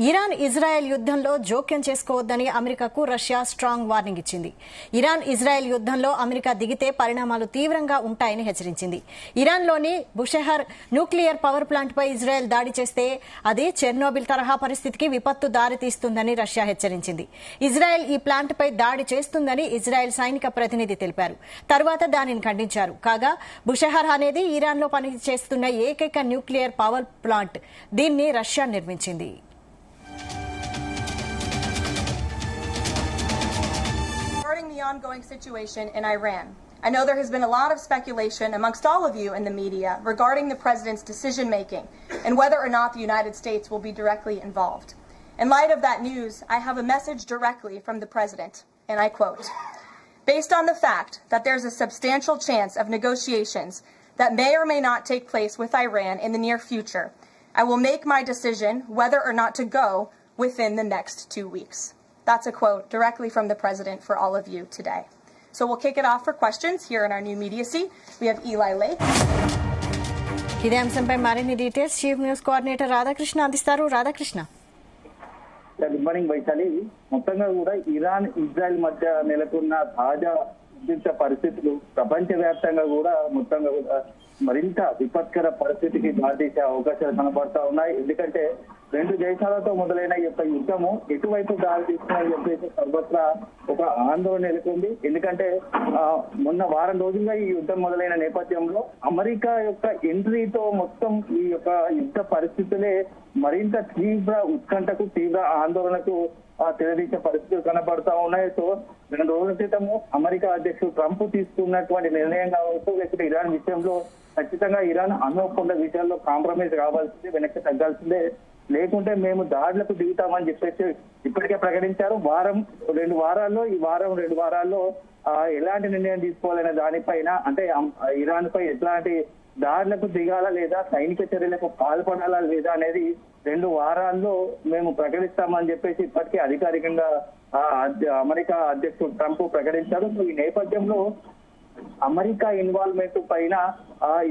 Iran Israel యుద్ధంలో జోక్యం చేసుకోవద్దని అమెరికాకు రష్యా స్ట్రాంగ్ వార్నింగ్ ఇచ్చింది. ఇరాన్ ఇజ్రాయెల్ యుద్ధంలో అమెరికా దిగితే పరిణామాలు తీవ్రంగా ఉంటాయని హెచ్చరించింది. ఇరాన్లోని బుషెహర్ న్యూక్లియర్ పవర్ ప్లాంట్పై ఇజ్రాయెల్ దాడి చేస్తే అది చెర్నోబిల్ తరహా పరిస్థితికి విపత్తు దారితీస్తుందని రష్యా హెచ్చరించింది. ఇజ్రాయెల్ ఈ ప్లాంట్పై దాడి చేస్తుందని ఇజ్రాయెల్ సైనిక ప్రతినిధి తెలిపారు. తర్వాత దానిని ఖండించారు. కాగా బుషెహర్ అనేది ఇరాన్లో పనిచేస్తున్న ఏకైక న్యూక్లియర్ పవర్ ప్లాంట్. దీన్ని రష్యా నిర్మించింది. Regarding the ongoing situation in Iran, I know there has been a lot of speculation amongst all of you in the media regarding the president's decision making and whether or not the United States will be directly involved. In light of that news, I have a message directly from the president, and I quote, "Based on the fact that there's a substantial chance of negotiations that may or may not take place with Iran in the near future, I will make my decision whether or not to go within the next 2 weeks." That's a quote directly from the president for all of you today. So we'll kick it off for questions here in our new media seat. We have Eli Lake. ఇదే అంశంపై మరిన్ని details chief news coordinator Radhakrishna అందిస్తారు. Radhakrishna. Good morning Vaishali. మొత్తంగా కూడా Iran Israel మధ్య నెలకొన్న తాజా ఉద్రిక్త పరిస్థితులు ప్రపంచవ్యాప్తంగా కూడా మొత్తంగా కూడా మరింత విపత్కర పరిస్థితికి దారితీసే అవకాశాలు కనబడతా ఉన్నాయి. ఎందుకంటే రెండు దేశాలతో మొదలైన ఈ యొక్క యుద్ధము ఎటువైపు దారితీస్తుందని చెప్పేసి సర్వత్రా ఒక ఆందోళన నెలకొంది. ఎందుకంటే మొన్న వారం రోజులుగా ఈ యుద్ధం మొదలైన నేపథ్యంలో అమెరికా యొక్క ఎంట్రీతో మొత్తం ఈ యొక్క యుద్ధ పరిస్థితులే మరింత తీవ్ర ఉత్కంఠకు తీవ్ర ఆందోళనకు తెరదీసే పరిస్థితులు కనబడతా ఉన్నాయి. సో 2 రోజుల క్రితము అమెరికా అధ్యక్షుడు ట్రంప్ తీసుకున్నటువంటి నిర్ణయం కావచ్చు, లేకపోతే ఇరాన్ విషయంలో ఖచ్చితంగా ఇరాన్ అణు విషయాల్లో కాంప్రమైజ్ కావాల్సిందే, వెనక్కి తగ్గాల్సిందే, లేకుంటే మేము దాడులకు దిగుతామని చెప్పేసి ఇప్పటికే ప్రకటించారు. 2 వారాల్లో ఈ 2 వారాల్లో ఎలాంటి నిర్ణయం తీసుకోవాలనే దానిపైన, అంటే ఇరాన్ పై ఎట్లాంటి దాడులకు దిగాలా లేదా సైనిక చర్యలకు పాల్పడాలా లేదా అనేది 2 వారాల్లో మేము ప్రకటిస్తామని చెప్పేసి ఇప్పటికే అధికారికంగా అమెరికా అధ్యక్షుడు ట్రంప్ ప్రకటించారు. సో ఈ నేపథ్యంలో అమెరికా ఇన్వాల్వ్మెంట్ పైన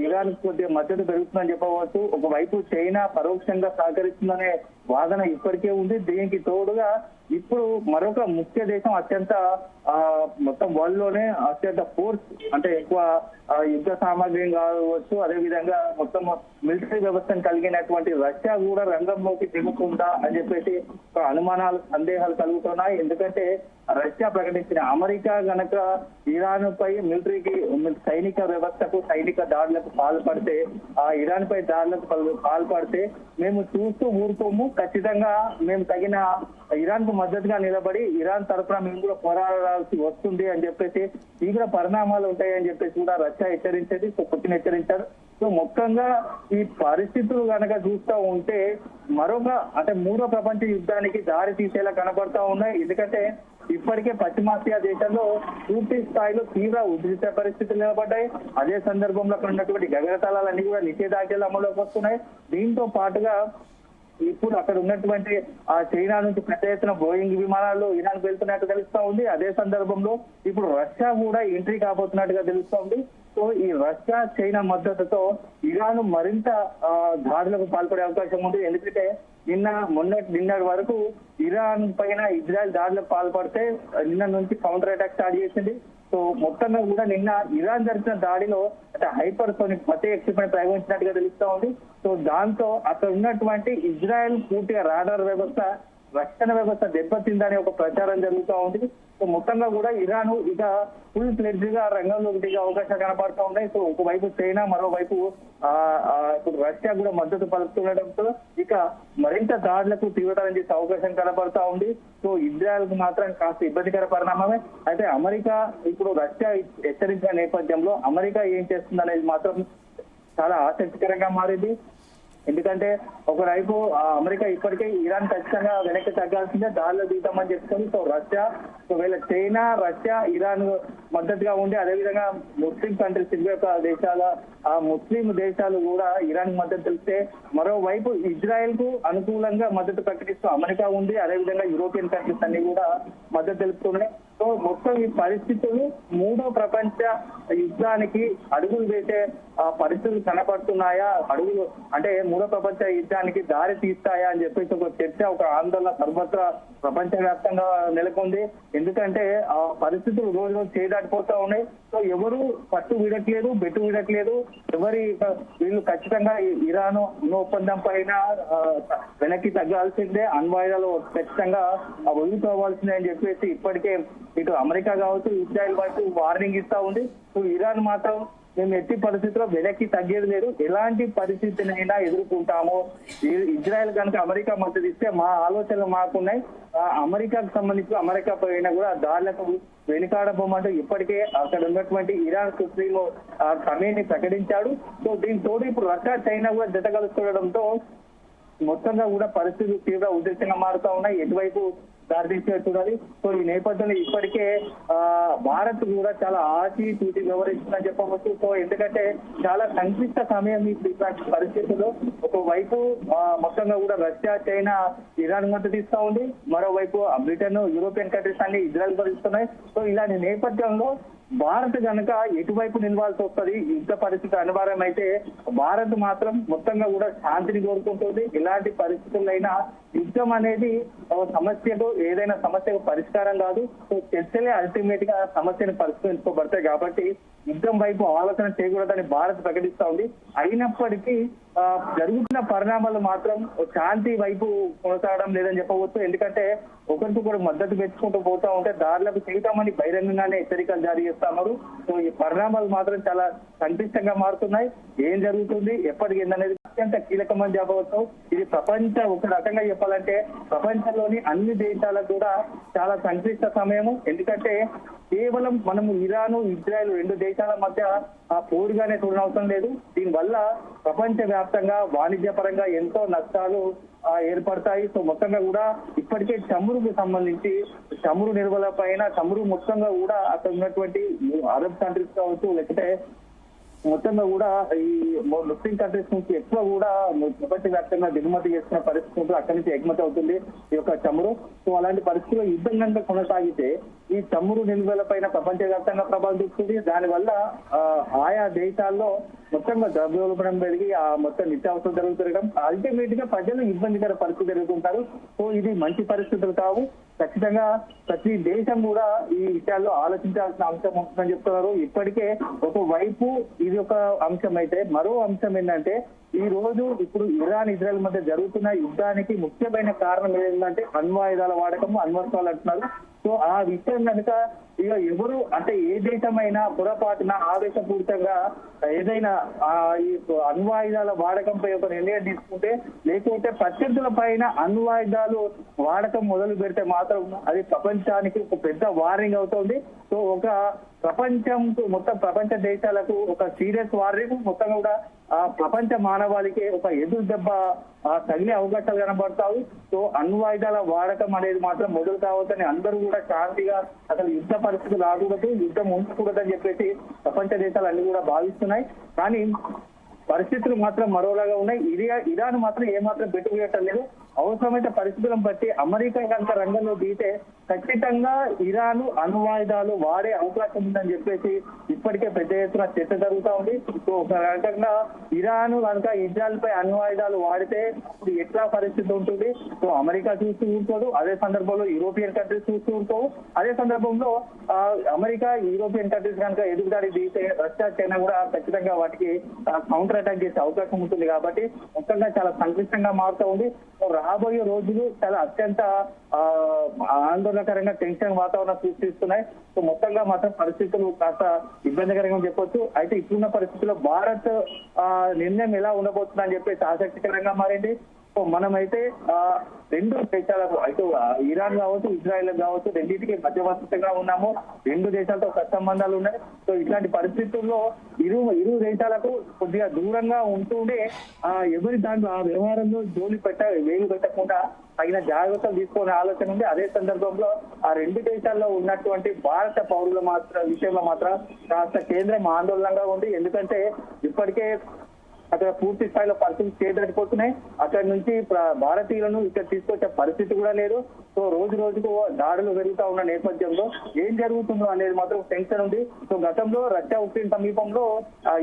ఇరాన్ కొద్దిగా మద్దతు పెరుగుతుందని చెప్పవచ్చు. ఒకవైపు చైనా పరోక్షంగా సహకరిస్తుందనే వాదన ఇప్పటికే ఉంది. దీనికి తోడుగా ఇప్పుడు మరొక ముఖ్య దేశం అత్యంత మొత్తం వరల్డ్ లోనే అత్యంత ఫోర్స్, అంటే ఎక్కువ యుద్ధ సామాగ్రిని కావచ్చు, అదేవిధంగా మొత్తం మిలిటరీ వ్యవస్థను కలిగినటువంటి రష్యా కూడా రంగంలోకి దిగుతుందా అని చెప్పేసి అనుమానాలు సందేహాలు కలుగుతున్నాయి. ఎందుకంటే రష్యా ప్రకటించిన అమెరికా గనక ఇరాన్ పై మిలిటరీకి సైనిక వ్యవస్థకు సైనిక దాడులకు పాల్పడితే, ఇరాన్ పై దాడులకు పాల్పడితే మేము చూస్తూ ఊరుకోము, ఖచ్చితంగా మేము తగిన ఇరాన్ కు మద్దతుగా నిలబడి ఇరాన్ తరఫున మేము కూడా పోరాడాల్సి వస్తుంది అని చెప్పేసి తీవ్ర పరిణామాలు ఉంటాయని చెప్పేసి కూడా రష్యా హెచ్చరించేది. సో పుతిన్ హెచ్చరించారు. సో మొత్తంగా ఈ పరిస్థితులు కనుక చూస్తూ ఉంటే అంటే 3వ ప్రపంచ యుద్ధానికి దారి తీసేలా కనబడతా ఉన్నాయి. ఎందుకంటే ఇప్పటికే పశ్చిమాసియా దేశాల్లో పూర్తి స్థాయిలో తీవ్ర ఉద్రిక్త పరిస్థితులు నిలబడ్డాయి. అదే సందర్భంలో అక్కడ ఉన్నటువంటి గగనతలాలన్నీ కూడా నిషేధాజ్ఞలు అమలులోకి వస్తున్నాయి. దీంతో పాటుగా ఇప్పుడు అక్కడ ఉన్నటువంటి చైనా నుంచి పెద్ద ఎత్తున బోయింగ్ విమానాలు ఇరాన్ వెళ్తున్నట్టు తెలుస్తా ఉంది. అదే సందర్భంలో ఇప్పుడు రష్యా కూడా ఎంట్రీ కాబోతున్నట్టుగా తెలుస్తా ఉంది. సో ఈ రష్యా చైనా మద్దతుతో ఇరాన్ మరింత దాడులకు పాల్పడే అవకాశం ఉంది. ఎందుకంటే నిన్నటి వరకు ఇరాన్ పైన ఇజ్రాయెల్ దాడులకు పాల్పడితే నిన్న నుంచి కౌంటర్ అటాక్ స్టార్ట్ చేసింది. సో మొత్తంగా కూడా నిన్న ఇరాన్ జరిపిన దాడిలో అంటే హైపర్సోనిక్ ప్రత్యేక క్షిపణి ప్రయోగించినట్టుగా తెలుస్తా ఉంది. సో దాంతో అక్కడ ఉన్నటువంటి ఇజ్రాయెల్ పూర్తిగా రాడార్ వ్యవస్థ, రక్షణ వ్యవస్థ దెబ్బతిందని ఒక ప్రచారం జరుగుతూ ఉంది. సో మొత్తంగా కూడా ఇరాన్ ఇక ఫుల్ ఫ్లెడ్జ్ గా రంగంలోకి దిగే అవకాశాలు కనపడుతూ ఉన్నాయి. సో ఒకవైపు చైనా, మరోవైపు ఇప్పుడు రష్యా కూడా మద్దతు పలుకుతుండటంతో ఇక మరింత దాడులకు తీవ్రతరం చేసే అవకాశం కనపడతా ఉంది. సో ఇజ్రాయెల్ కు మాత్రం కాస్త ఇబ్బందికర పరిణామమే. అయితే అమెరికా ఇప్పుడు రష్యా హెచ్చరించిన నేపథ్యంలో అమెరికా ఏం చేస్తుందనేది మాత్రం చాలా ఆసక్తికరంగా మారింది. ఎందుకంటే ఒకవైపు అమెరికా ఇప్పటికే ఇరాన్ ఖచ్చితంగా వెనక్కి తగ్గాల్సిందే, దాడిలో దిగుతామని చెప్తుంది. సో రష్యా, ఒకవేళ చైనా, రష్యా, ఇరాన్ మద్దతుగా ఉండి అదేవిధంగా ముస్లిం కంట్రీస్ 21 దేశాల ముస్లిం దేశాలు కూడా ఇరాన్ మద్దతు తెలిస్తే, మరోవైపు ఇజ్రాయెల్ కు అనుకూలంగా మద్దతు ప్రకటిస్తూ అమెరికా ఉంది, అదేవిధంగా యూరోపియన్ కంట్రీస్ అన్ని కూడా మద్దతు తెలుపుతున్నాయి. సో మొత్తం ఈ పరిస్థితులు మూడో ప్రపంచ యుద్ధానికి అడుగులు వేసే పరిస్థితులు కనపడుతున్నాయా, అడుగులు అంటే మూడో ప్రపంచ యుద్ధానికి దారి తీస్తాయా అని చెప్పేసి ఒక చర్చ, ఒక ఆందోళన సర్వత్రా ప్రపంచవ్యాప్తంగా నెలకొంది. ఎందుకంటే ఆ పరిస్థితులు రోజు రోజు చేదాటిపోతా ఉన్నాయి. సో ఎవరు పట్టు విడట్లేదు, బెట్టు విడట్లేదు. వీళ్ళు ఖచ్చితంగా ఇరాన్ ఒప్పందం పైన వెనక్కి తగ్గాల్సిందే, అణ్వాయుధాలు ఖచ్చితంగా వదులుకోవాల్సిందే అని చెప్పేసి ఇప్పటికే ఇటు అమెరికా కావచ్చు, ఇజ్రాయెల్ వైపు వార్నింగ్ ఇస్తా ఉంది. సో ఇరాన్ మాత్రం మేము ఎట్టి పరిస్థితుల్లో వెనక్కి తగ్గేది లేదు, ఎలాంటి పరిస్థితినైనా ఎదుర్కొంటాము. ఇజ్రాయెల్ కనుక అమెరికా మద్దతు ఇస్తే మా ఆలోచనలు మాకున్నాయి, అమెరికాకు సంబంధించి అమెరికా పైన కూడా దాడులకు వెనుకాడబోమంటూ ఇప్పటికే అక్కడ ఉన్నటువంటి ఇరాన్ సుప్రీం ఖమేనీ ప్రకటించాడు. సో దీంతో ఇప్పుడు రష్యా, చైనా కూడా జత కలుసుకోవడంతో మొత్తంగా కూడా పరిస్థితులు తీవ్ర ఉద్రిక్తంగా మారుతా ఉన్నాయి. ఎటువైపు దారితీసే చూడాలి. సో ఈ నేపథ్యంలో ఇప్పటికే భారత్ కూడా చాలా ఆచితూచి వ్యవహరిస్తుందని చెప్పవచ్చు. సో ఎందుకంటే చాలా సంక్లిష్ట సమయం ఇట్లాంటి పరిస్థితుల్లో ఒకవైపు మొత్తంగా కూడా రష్యా, చైనా ఇరాన్ మద్దతు ఇస్తా ఉంది, మరోవైపు బ్రిటన్, యూరోపియన్ కంట్రీస్ అన్ని ఇజ్రాయెల్ భరిస్తున్నాయి. సో ఇలాంటి నేపథ్యంలో భారత్ కనుక ఎటువైపు నిలవాల్సి వస్తుంది, యుద్ధ పరిస్థితి అనివార్యం అయితే భారత్ మాత్రం మొత్తంగా కూడా శాంతిని కోరుకుంటుంది. ఇలాంటి పరిస్థితులైనా యుద్ధం అనేది సమస్యకు, ఏదైనా సమస్యకు పరిష్కారం కాదు. సో చర్చలే అల్టిమేట్ గా సమస్యను పరిష్కరించుకోబడతాయి. కాబట్టి యుద్ధం వైపు ఆలోచన చేయకూడదని భారత్ ప్రకటిస్తా ఉంది. అయినప్పటికీ జరుగుతున్న పరిణామాలు మాత్రం శాంతి వైపు కొనసాగడం లేదని చెప్పవచ్చు. ఎందుకంటే ఒకరికొకరు మద్దతు పెంచుకుంటూ పోతా ఉంటే దారులకు చేద్దామని బహిరంగంగానే హెచ్చరికలు జారీ చేస్తున్నారు. సో ఈ పరిణామాలు మాత్రం చాలా సంక్లిష్టంగా మారుతున్నాయి. ఏం జరుగుతుంది, ఎప్పటికి ఏందనేది అత్యంత కీలకమని చెప్పవచ్చు. ఇది ఒక రకంగా చెప్పాలంటే ప్రపంచంలోని అన్ని దేశాలకు కూడా చాలా సంక్లిష్ట సమయము. ఎందుకంటే కేవలం మనము ఇరాన్, ఇజ్రాయెల్ రెండు దేశాల మధ్య పోరుగానే చూడనవసరం లేదు. దీనివల్ల ప్రపంచ వ్యాప్తంగా వాణిజ్య పరంగా ఎంతో నష్టాలు ఏర్పడతాయి. సో మొత్తంగా కూడా ఇప్పటికే చమురుకు సంబంధించి చమురు నిల్వల పైన చమురు మొత్తంగా కూడా అక్కడ ఉన్నటువంటి అరబ్ కంట్రీస్ కావచ్చు, లేకపోతే మొత్తంగా కూడా ఈ ముస్లిం కంట్రీస్ నుంచి ఎక్కువ కూడా ప్రపంచ వ్యాప్తంగా దిగుమతి చేస్తున్న పరిస్థితి ఉంటుంది. అక్కడి నుంచి ఎగుమతి అవుతుంది ఈ యొక్క చమురు. సో అలాంటి పరిస్థితుల్లో యుద్ధం కనుక కొనసాగితే ఈ చమురు నిల్వల పైన ప్రపంచ వ్యాప్తంగా ప్రభావం చూస్తుంది. దానివల్ల ఆయా దేశాల్లో మొత్తంగా ద్రవ్యోల్బణం పెరిగి ఆ మొత్తం నిత్యావసరం జరుగుతుండడం, అల్టిమేట్ గా ప్రజలు ఇబ్బందికర పరిస్థితి జరుగుతుంటారు. సో ఇది మంచి పరిస్థితులు కావు. ఖచ్చితంగా ప్రతి దేశం కూడా ఈ విషయాల్లో ఆలోచించాల్సిన అంశం ఉంటుందని చెప్తున్నారు. ఇప్పటికే ఒకవైపు ఇది ఒక అంశం అయితే, మరో అంశం ఏంటంటే ఈ రోజు ఇప్పుడు ఇరాన్, ఇజ్రాయెల్ మధ్య జరుగుతున్న యుద్ధానికి ముఖ్యమైన కారణం ఏంటంటే అణ్వాయుధాల వాడకము, అణ్వస్త్రాలు అంటున్నారు. సో ఆ విషయం కనుక ఇక ఎవరు అంటే ఏ దేశమైనా పొరపాటున ఆవేశపూరితంగా ఏదైనా ఈ అణ్వాయుధాల వాడకంపై ఒక నిర్ణయం తీసుకుంటే, లేకపోతే ప్రత్యర్థుల పైన అణ్వాయుధాలు వాడకం మొదలు పెడితే మాత్రం అది ప్రపంచానికి ఒక పెద్ద వార్నింగ్ అవుతుంది. సో ఒక మొత్తం ప్రపంచ దేశాలకు ఒక సీరియస్ వార్నింగ్, మొత్తం కూడా ప్రపంచ మానవాళికి ఒక ఎదురు దెబ్బ తగిలే అవకాశాలు కనబడతాయి. సో అణ్వాయుధాల వాడకం అనేది మాత్రం మొదలు కావద్దని అందరూ కూడా శాంతిగా అసలు యుద్ధ పరిస్థితులు రాకూడదు, యుద్ధం ఉండకూడదని చెప్పేసి ప్రపంచ దేశాలు అన్ని కూడా భావిస్తున్నాయి. కానీ పరిస్థితులు మాత్రం మరోలాగా ఉన్నాయి. ఇరాన్ మాత్రం ఏమాత్రం పెట్టుబడటం లేదు. అవసరమైన పరిస్థితులను బట్టి అమెరికా కనుక రంగంలో దిగితే ఖచ్చితంగా ఇరాన్ అణ్వాయుధాలు వాడే అవకాశం ఉందని చెప్పేసి ఇప్పటికే పెద్ద ఎత్తున చర్చ జరుగుతూ ఉంది. సో ఒక రకంగా ఇరాన్ కనుక ఇజ్రాయెల్ పై అణ్వాయుధాలు వాడితే అప్పుడు ఎట్లా పరిస్థితి ఉంటుంది. సో అమెరికా చూస్తూ ఊరుకోదు, అదే సందర్భంలో యూరోపియన్ కంట్రీస్ చూస్తూ ఊరుకోవు. అదే సందర్భంలో అమెరికా, యూరోపియన్ కంట్రీస్ కనుక ఎదురుదాడి దిగితే రష్యా, చైనా కూడా ఖచ్చితంగా వాటికి కౌంటర్ అటాక్ చేసే అవకాశం ఉంటుంది. కాబట్టి మొత్తంగా చాలా సంక్లిష్టంగా మారుతూ ఉంది. రాబోయే రోజులు చాలా అత్యంత ఆందోళనకరంగా టెన్షన్ వాతావరణం సృష్టిస్తున్నాయి. సో మొత్తంగా మాత్రం పరిస్థితులు కాస్త ఇబ్బందికరంగా చెప్పొచ్చు. అయితే ఇప్పుడున్న పరిస్థితుల్లో భారత్ నిర్ణయం ఎలా ఉండబోతుందని చెప్పేసి ఆసక్తికరంగా మారింది. సో మనమైతే రెండు దేశాలకు అయితే ఇరాన్ కావచ్చు, ఇజ్రాయెల్ కావచ్చు, రెండింటికి మధ్యవర్తిగా ఉన్నాము. రెండు దేశాలతో సత్సంబంధాలు ఉన్నాయి. సో ఇట్లాంటి పరిస్థితుల్లో ఇరు దేశాలకు కొద్దిగా దూరంగా ఉంటూనే ఎవరి దాంట్లో ఆ వ్యవహారంలో వేలు పెట్టకుండా తగిన జాగ్రత్తలు తీసుకునే ఆలోచన ఉంది. అదే సందర్భంలో ఆ రెండు దేశాల్లో ఉన్నటువంటి భారత పౌరుల విషయంలో మాత్రం కాస్త కేంద్రం ఆందోళనగా ఉంది. ఎందుకంటే ఇప్పటికే అక్కడ పూర్తి స్థాయిలో పరిస్థితులు చేదడిపోతున్నాయి. అక్కడి నుంచి భారతీయులను ఇక్కడ తీసుకొచ్చే పరిస్థితి కూడా లేదు. సో రోజు రోజుకు దాడులు పెరుగుతా ఉన్న నేపథ్యంలో ఏం జరుగుతుందో అనేది మాత్రం టెన్షన్ ఉంది. సో గతంలో రష్యా ఉక్రెయిన్ సమీపంలో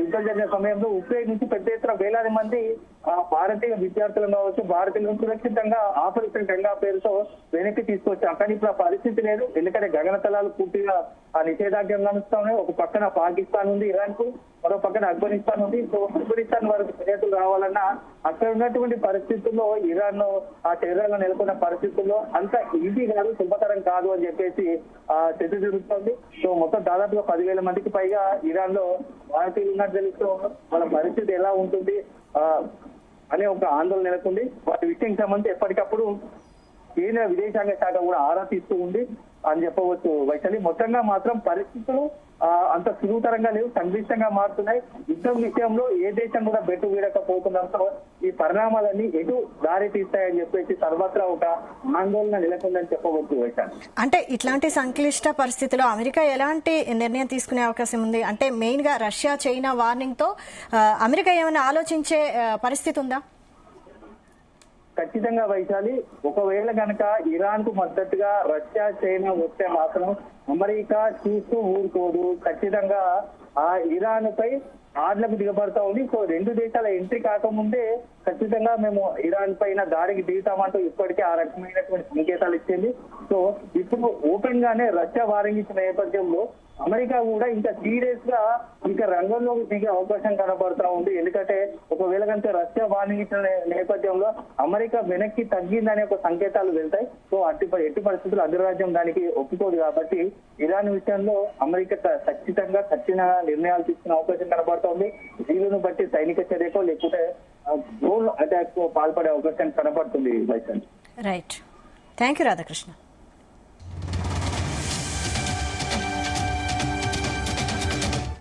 యుద్ధం జరిగిన సమయంలో ఉక్రెయిన్ నుంచి పెద్ద ఎత్తున వేలాది మంది భారతీయ విద్యార్థులను కావచ్చు, భారతీయులను సురక్షితంగా ఆపరేషన్ గంగా పేరుతో వెనక్కి తీసుకొచ్చాం. కానీ ఇప్పుడు ఆ పరిస్థితి లేదు. ఎందుకంటే గగనతలాలు పూర్తిగా ఆ నిషేధాజ్ఞంగా నడుస్తా ఉన్నాయి. ఒక పక్కన పాకిస్తాన్ ఉంది ఇరాన్ కు, మరో పక్కన ఆఫ్ఘనిస్తాన్ ఉంది. సో ఆఫ్ఘనిస్తాన్ వరకు విద్యార్థులు రావాలన్నా అక్కడ ఉన్నటువంటి పరిస్థితుల్లో ఇరాన్ ఆ చర్యలను నెలకొన్న పరిస్థితుల్లో అంత ఈజీ కాదు, సులభతరం కాదు అని చెప్పేసి చర్చ జరుగుతుంది. సో మొత్తం దాదాపుగా 10,000 మందికి పైగా ఇరాన్ లో భారతీయులు ఉన్నట్టు తెలుస్తూ వాళ్ళ పరిస్థితి ఎలా ఉంటుంది అనే ఒక ఆందోళన నెలకొంది. వాటి విషయం సంబంధించి ఎప్పటికప్పుడు కేంద్ర విదేశాంగ శాఖ కూడా ఆరా తీస్తూ ఉంది అని చెప్పవచ్చు వైశాలి. మొత్తంగా మాత్రం పరిస్థితులు అంత సులువుతరంగా లేవు, సంక్లిష్టంగా మారుతున్నాయి. యుద్ధం విషయంలో ఏ దేశం కూడా బెట్టు వీడకపోతుండడంతో ఈ పరిణామాలన్నీ ఎటు దారి తీస్తాయని చెప్పేసి సర్వత్రా ఒక ఆందోళన నెలకొందని చెప్పవచ్చు వైశాలి. అంటే ఇట్లాంటి సంక్లిష్ట పరిస్థితిలో అమెరికా ఎలాంటి నిర్ణయం తీసుకునే అవకాశం ఉంది? అంటే మెయిన్ గా రష్యా చైనా వార్నింగ్ తో అమెరికా ఏమైనా ఆలోచించే పరిస్థితి ఉందా? ఖచ్చితంగా వైశాలి. ఒకవేళ కనుక ఇరాన్ కు మద్దతుగా రష్యా చైనా వస్తే మాత్రం అమెరికా చూస్తూ ఊరుకోదు. ఖచ్చితంగా ఆ ఇరాన్ పై ఆర్లకు దిగబడతా ఉంది. సో రెండు దేశాల ఎంట్రీ కాకముందే ఖచ్చితంగా మేము ఇరాన్ పైన దాడికి దిగుతామంటూ ఇప్పటికే ఆ రకమైనటువంటి సంకేతాలు ఇచ్చింది. సో ఇప్పుడు ఓపెన్ గానే రష్యా వార్నింగ్ ఇచ్చిన నేపథ్యంలో అమెరికా కూడా ఇంకా సీరియస్ గా ఇంకా రంగంలోకి దిగే అవకాశం కనబడతా ఉంది. ఎందుకంటే ఒకవేళ కనుక రష్యా వార్నింగ్ ఇచ్చిన నేపథ్యంలో అమెరికా వెనక్కి తగ్గిందనే ఒక సంకేతాలు వెళ్తాయి. సో ఎట్టి పరిస్థితులు అగ్రరాజ్యం దానికి ఒప్పుకోదు. కాబట్టి ఇరాన్ విషయంలో అమెరికా ఖచ్చితంగా కఠిన నిర్ణయాలు తీసుకునే అవకాశం కనబడతా ఉంది. దీనిని బట్టి సైనిక చర్యకో లేకపోతే డ్రోన్ అటాక్ పాల్పడే అవకాశం కనబడుతుంది. Right, thank you Radhakrishna.